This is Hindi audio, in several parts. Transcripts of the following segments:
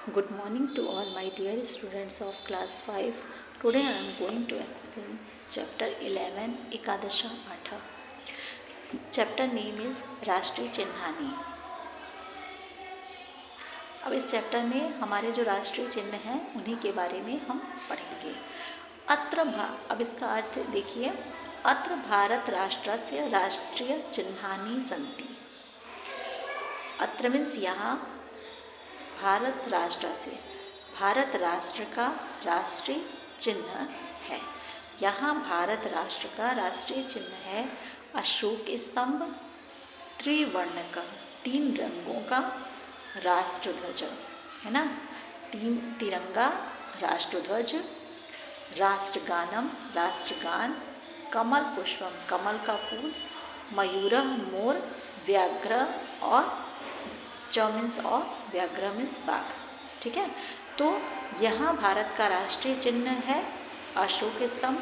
Good morning to all my dear students of class 5. Today I am going to explain chapter 11 Ekadasha Patha. Chapter name is राष्ट्रीय चिन्हानी. अब इस चैप्टर में हमारे जो राष्ट्रीय चिन्ह हैं उन्हीं के बारे में हम पढ़ेंगे. अब इसका अर्थ देखिए. अत्र भारत राष्ट्रस्य राष्ट्रीय चिन्हानी सन्ति. अत्र मीन्स यहाँ भारत राष्ट्र का राष्ट्रीय चिन्ह है. यहाँ भारत राष्ट्र का राष्ट्रीय चिन्ह है अशोक स्तंभ, त्रिवर्णक 3 रंगों का राष्ट्रध्वज है ना, 3 तिरंगा राष्ट्रध्वज, राष्ट्रगानम राष्ट्रगान, कमल पुष्पम कमल का फूल, मयूरः मोर, व्याघ्र और मीन्स और व्याघ्र मीन्स बाघ. ठीक है, तो यहाँ भारत का राष्ट्रीय चिन्ह है अशोक स्तंभ,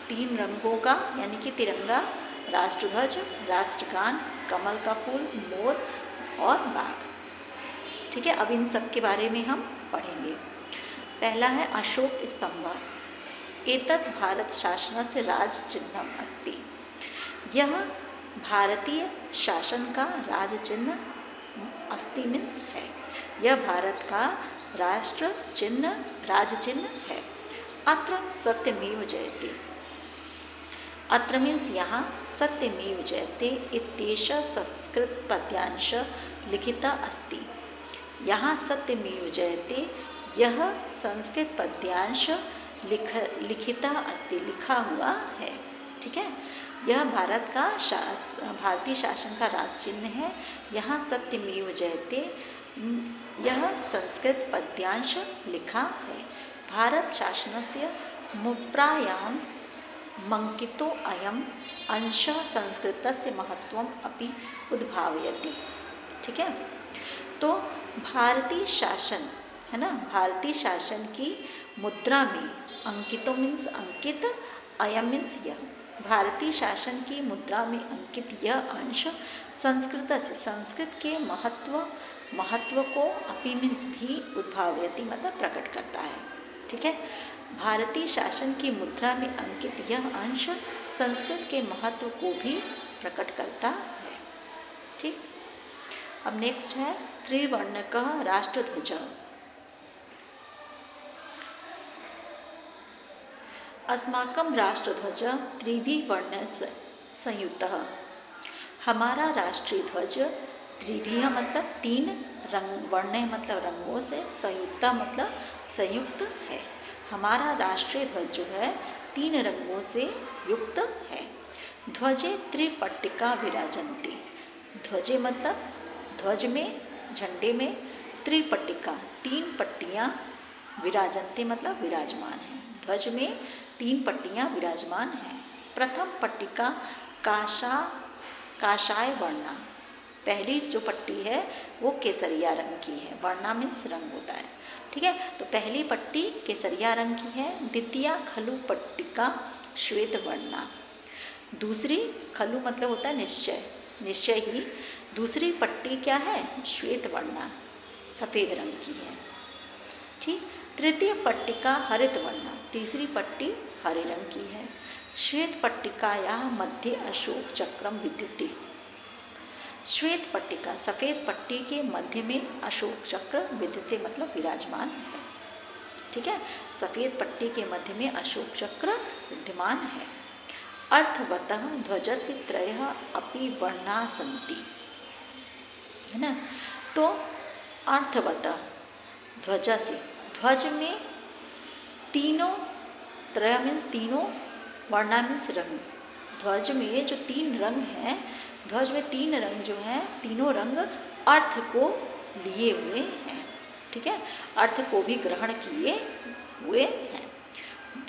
3 रंगों का यानी कि तिरंगा, राष्ट्रध्वज, राष्ट्रगान, कमल का फूल, मोर और बाघ. ठीक है, अब इन सब के बारे में हम पढ़ेंगे. पहला है अशोक स्तंभ. एतत् भारत शासनस्य राज चिन्हम अस्ति. यह भारतीय शासन का राज चिन्ह अस्ति मीन्स है. यह भारत का राष्ट्र चिन्ह राज चिन्ह है. अत्र सत्यमेव जयते. अत्र मीन्स यहाँ सत्यमेव जयते इत्येषः संस्कृत पद्यांश लिखिता अस्ति. यहाँ सत्यमेव जयते यह संस्कृत पद्यांश लिखिता अस्ति लिखा हुआ है. ठीक है, यह भारत का भारतीय शासन का राज चिन्ह है. यहाँ सत्यमेव जयते यह संस्कृत पद्यांश लिखा है. भारत शासनस्य मुद्रायां मंकितो अयम अंशः संस्कृतस्य महत्वम अपि उद्भावयति. ठीक है, तो भारतीय शासन है ना, भारतीय शासन की मुद्रा में अंकितो मीन्स अंकित, अयम मीन्स यह. भारतीय शासन की मुद्रा में अंकित यह अंश संस्कृत के महत्व को अपि मीन्स भी उद्भावयति मतलब प्रकट करता है. ठीक है, भारतीय शासन की मुद्रा में अंकित यह अंश संस्कृत के महत्व को भी प्रकट करता है. ठीक, अब नेक्स्ट है त्रिवर्णकः राष्ट्रध्वज. अस्माकं राष्ट्रध्वज त्रिभिः वर्णैः संयुक्तः. हमारा राष्ट्रीय ध्वज त्रिभिः मतलब 3 रंग, वर्ण मतलब रंगों से, संयुक्ता मतलब संयुक्त है. हमारा राष्ट्रीय ध्वज जो है 3 रंगों से युक्त है. ध्वजे त्रिपट्टिका विराजन्ति. ध्वजे मतलब ध्वज में, झंडे में त्रिपट्टिका 3 पट्टियाँ, विराजन्ति मतलब विराजमान है. ध्वज में 3 पट्टियाँ विराजमान हैं. प्रथम पट्टिका काषाय वर्णा. पहली जो पट्टी है वो केसरिया रंग की है. वर्णा मीन्स रंग होता है. ठीक है, तो पहली पट्टी केसरिया रंग की है. द्वितीय खलु पट्टिका श्वेत वर्णा. दूसरी खलु मतलब होता है निश्चय ही. दूसरी पट्टी क्या है, श्वेत वर्णा, सफ़ेद रंग की है. ठीक, तृतीय पट्टिका हरित वर्णा. तीसरी पट्टी हरे रंग की है. श्वेत पट्टिकायाः मध्ये अशोक चक्रम विद्यते. श्वेत पट्टिका सफ़ेद पट्टी के मध्य में अशोक चक्र विद्यते मतलब विराजमान है. ठीक है, सफ़ेद पट्टी के मध्य में अशोक चक्र विद्यमान है. अर्थवतः ध्वजस्य त्रयः अपि वर्णाः सन्ति. है ना, तो अर्थवतः ध्वजस्य, ध्वज में तीनों, त्रय मीन्स तीनों, वर्णा मीन्स रंग. ध्वज में जो 3 रंग हैं, ध्वज में 3 रंग जो हैं, तीनों रंग अर्थ को लिए हुए हैं. ठीक है, अर्थ को भी ग्रहण किए हुए हैं.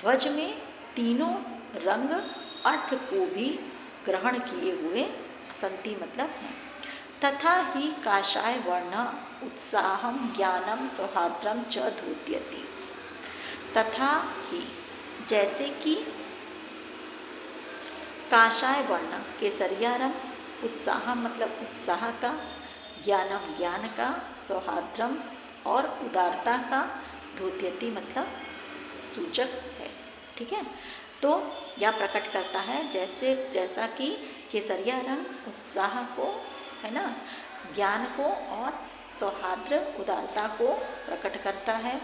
ध्वज में तीनों रंग अर्थ को भी ग्रहण किए हुए सन्ति मतलब हैं. तथा ही काषाय वर्ण उत्साहम ज्ञानम सौहार्द्रम च द्योत्यति. तथा ही जैसे कि काषाय वर्ण केसरिया रंग, उत्साह मतलब उत्साह का, ज्ञानम ज्ञान का, सौहार्द्रम और उदारता का द्योत्यति मतलब सूचक है। ठीक है, तो यह प्रकट करता है जैसा कि केसरिया रंग उत्साह को, है ना, ज्ञान को और सौहार्द उदारता को प्रकट करता है।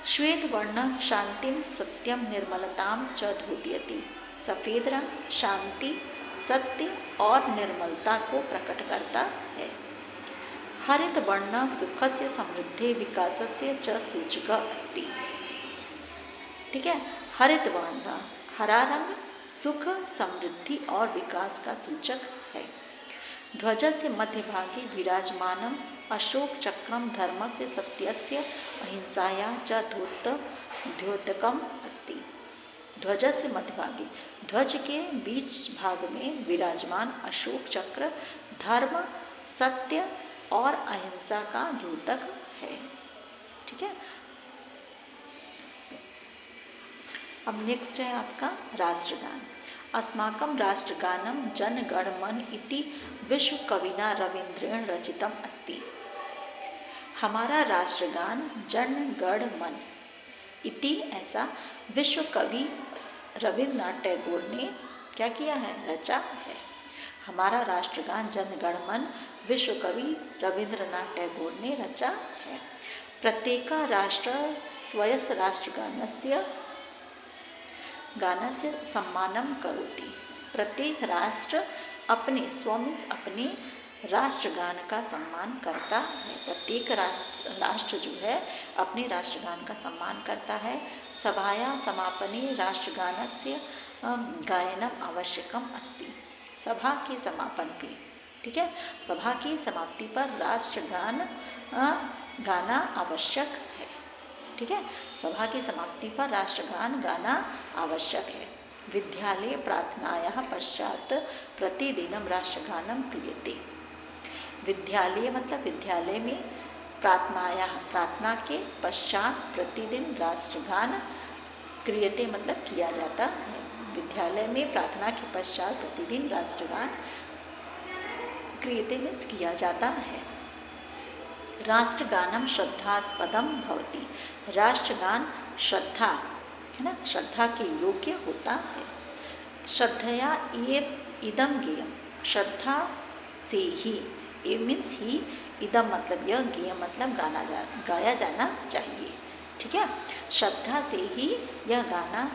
श्वेत वर्ण शांतिम सत्यम निर्मलताम च द्योत्यति। सफ़ेद रंग शांति, सत्य और निर्मलता को प्रकट करता है। हरित वर्ण सुखस्य समृद्धि विकासस्य च सूचक अस्ति। ठीक है, हरित वर्ण हरा रंग सुख, समृद्धि और विकास का सूचक है। ध्वज से मध्य भागे विराजमानम अशोक चक्रम धर्म से सत्यस्य अहिंसाया च द्योतकम अस्ति। ध्वज से मध्य भागे, ध्वज के बीच भाग में विराजमान अशोक चक्र धर्म, सत्य और अहिंसा का द्योतक है। ठीक है, अब नेक्स्ट है आपका राष्ट्रगान। अस्माकं राष्ट्रगानं जन गण मन इति विश्व कविना रवींद्रेण रचितम अस्ति। हमारा राष्ट्रगान जन गण मन इति ऐसा विश्व कवि रविन्द्रनाथ टैगोर ने क्या किया है, रचा है। हमारा राष्ट्रगान जन गण मन विश्व कवि रविन्द्रनाथ टैगोर ने रचा है। प्रत्येक राष्ट्र स्वस्य राष्ट्रगानस्य गानस्य सम्मानम करोति। प्रत्येक राष्ट्र अपने अपने राष्ट्रगान का सम्मान करता है। प्रत्येक राष्ट्र जो है अपने राष्ट्रगान का सम्मान करता है। सभाया समापने राष्ट्रगानस्य गायनम आवश्यकम अस्ति। सभा के समापन पे, ठीक है, सभा की समाप्ति पर राष्ट्रगान गाना आवश्यक है। ठीक है, सभा की समाप्ति पर राष्ट्रगान गाना आवश्यक है। विद्यालय प्रार्थनायाः पश्चात प्रतिदिनं राष्ट्रगानं क्रियते। विद्यालय मतलब विद्यालय में, प्रार्थना के पश्चात प्रतिदिन राष्ट्रगान क्रियते मतलब किया जाता है। विद्यालय में प्रार्थना के पश्चात प्रतिदिन राष्ट्रगान क्रियते मीन्स किया जाता है। राष्ट्रगानम श्रद्धास्पदम भवति। राष्ट्रगान श्रद्धा, है ना, श्रद्धा के योग्य होता है। श्रद्धया इदम गेयम, श्रद्धा से ही, ए मीन्स ही, इदम मतलब यह, गेयम मतलब गाया जाना चाहिए। ठीक है, श्रद्धा से ही यह गाना,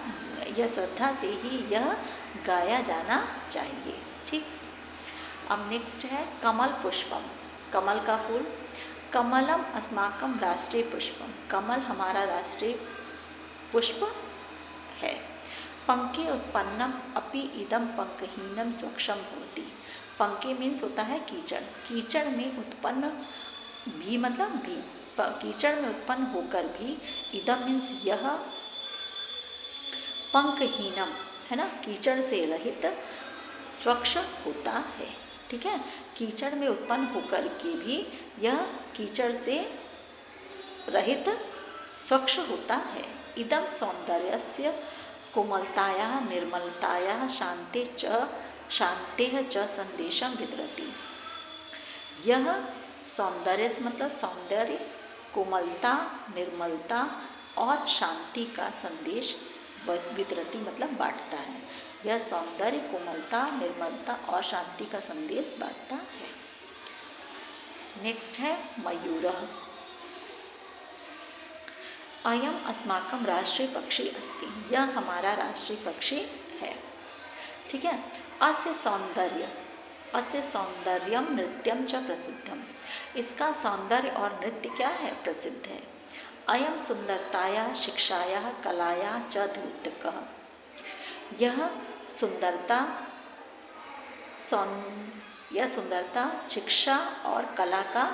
यह श्रद्धा से ही यह गाया जाना चाहिए। ठीक, अब नेक्स्ट है कमल पुष्पम, कमल का फूल। कमलम अस्माकं राष्ट्रीय पुष्पम, कमल हमारा राष्ट्रीय पुष्प है। पंके उत्पन्नम अपि इदम पंकहीनम स्वच्छम भवति। पंके मीन्स होता है कीचड़, कीचड़ में उत्पन्न भी मतलब भी, कीचड़ में उत्पन्न होकर भी, इदम मीन्स यह, पंकहीनम है ना, कीचड़ से रहित, स्वच्छ होता है। ठीक है, कीचड़ में उत्पन्न होकर के भी यह कीचड़ से रहित स्वच्छ होता है। इदम सौंदर्यस्य कोमलतायाः निर्मलतायाः शान्तेः च संदेशं विदरति। यह सौंदर्य मतलब सौंदर्य, कोमलता, निर्मलता और शांति का संदेश विदरति मतलब बांटता है। यह सौंदर्य, कोमलता, निर्मलता और शांति का संदेश बांटता है। नेक्स्ट है मयूरः। अयम अस्माकं राष्ट्रीय पक्षी अस्ति। यह हमारा राष्ट्रीय पक्षी है। ठीक है, अस्य सौंदर्यम नृत्यम च प्रसिद्धम। इसका सौंदर्य और नृत्य क्या है, प्रसिद्ध है। अयम सुंदरताया शिक्षाया कलाया च द्योतकः। यह सुंदरता शिक्षा और कला का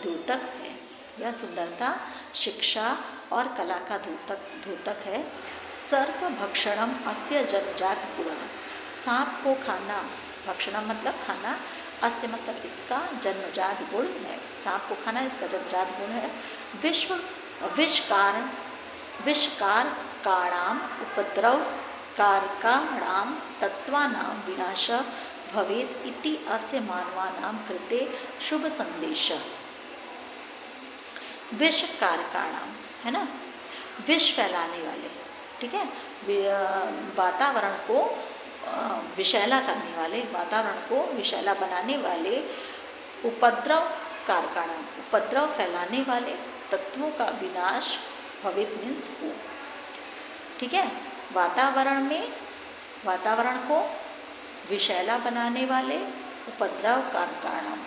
द्योतक है। यह सुंदरता शिक्षा और कला का द्योतक है। सर्प भक्षणम अस्य जन्मजात गुणः। सांप को खाना, भक्षणम मतलब खाना, अस्य मतलब इसका जन्मजात गुण है। सांप को खाना इसका जन्मजात गुण है। विषकारकाणाम उपद्रव कारकाणां तत्वानां विनाशः भवेत् इति अस्य मानवानां कृते शुभ संदेशः। विष कारकाणाम, है ना, विष फैलाने वाले, ठीक है, वातावरण को विषैला करने वाले, वातावरण को विषैला बनाने वाले, उपद्रव कारकाणाम, उपद्रव फैलाने वाले तत्वों का विनाश भवित मीन्स हो, ठीक है, वातावरण में, वातावरण को विषैला बनाने वाले उपद्रव कारकाणाम,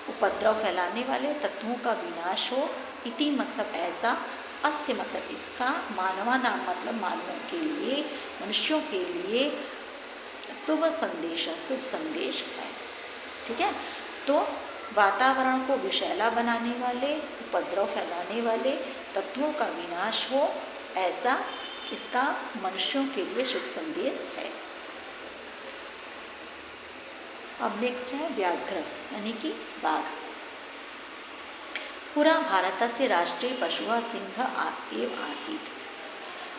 उपद्रव फैलाने वाले तत्वों का विनाश हो, इति मतलब ऐसा, अस्य मतलब इसका, मानवानाम मतलब मानवों के लिए, मनुष्यों के लिए शुभ संदेश, शुभ संदेश है, ठीक है। तो वातावरण को विषैला बनाने वाले, उपद्रव फैलाने वाले तत्वों का विनाश हो, ऐसा इसका मनुष्यों के लिए शुभ संदेश है। अब नेक्स्ट है व्याघ्र यानी कि बाघ। पुरा भारतस्य राष्ट्रीय पशुः सिंह एव आसीत्,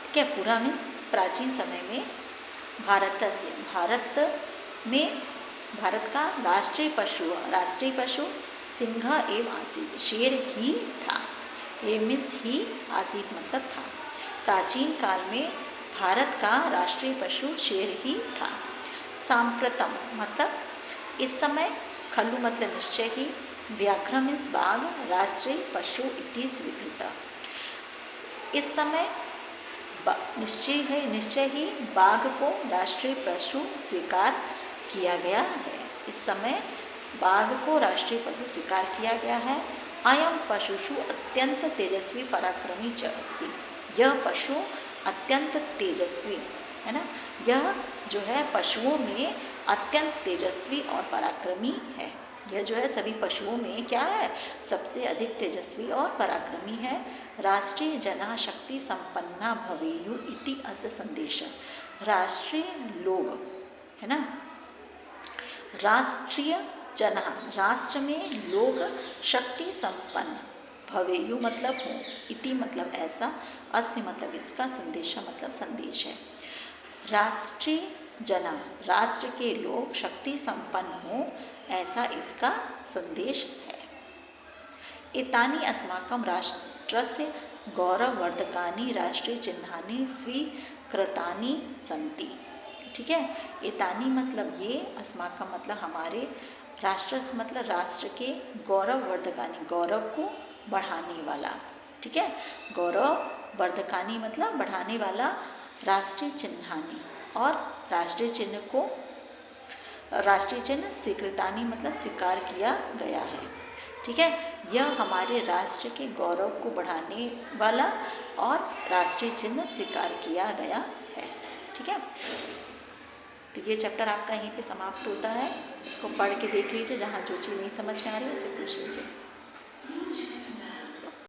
ठीक है, पुरा मीन्स प्राचीन समय में, भारत में भारत का राष्ट्रीय पशु सिंह एव आसीत्, शेर ही था, ए मीन्स ही, आसीत् मतलब था। प्राचीन काल में भारत का राष्ट्रीय पशु शेर ही था। सांप्रतम मतलब इस समय, खल्लु मतलब निश्चय ही, व्याघ्र मीन्स बाघ, राष्ट्रीय पशु इति स्वीकृत। इस समय निश्चय ही बाघ को राष्ट्रीय पशु स्वीकार किया गया है। इस समय बाघ को राष्ट्रीय पशु स्वीकार किया गया है। अयम पशुषु अत्यंत तेजस्वी पराक्रमी च अस्ति, यह पशु अत्यंत तेजस्वी, है ना, यह जो है पशुओं में अत्यंत तेजस्वी और पराक्रमी है। यह जो है सभी पशुओं में क्या है, सबसे अधिक तेजस्वी और पराक्रमी है। राष्ट्रीय जना शक्ति संपन्ना भवेयु इति अस्य संदेश, राष्ट्रीय लोग, है ना, राष्ट्रीय जना, राष्ट्र में लोग शक्ति संपन्न, भवेयु मतलब हो, इति मतलब ऐसा, अस्य मतलब इसका, संदेशा मतलब संदेश है। राष्ट्रीय जना, राष्ट्र के लोग शक्ति संपन्न हो, ऐसा इसका संदेश है। एतानि अस्माकं राष्ट्रस्य गौरववर्धकानि राष्ट्रीय चिन्हानि स्वीकृतानि सन्ति, ठीक है। एतानि मतलब ये, अस्माकं मतलब हमारे, राष्ट्र मतलब राष्ट्र के, गौरववर्धकानि गौरव को बढ़ाने वाला, ठीक है, गौरववर्धकानि मतलब बढ़ाने वाला, राष्ट्रीय चिन्हानि और राष्ट्रीय चिन्ह को, राष्ट्रीय चिन्ह स्वीकृतानि मतलब स्वीकार किया गया है, ठीक है। यह हमारे राष्ट्र के गौरव को बढ़ाने वाला और राष्ट्रीय चिन्ह स्वीकार किया गया है, ठीक है। तो ये चैप्टर आपका यहीं पे समाप्त होता है। इसको पढ़ के देख लीजिए, जहाँ जो चीज़ नहीं समझ में आ रही है उसे पूछ लीजिए।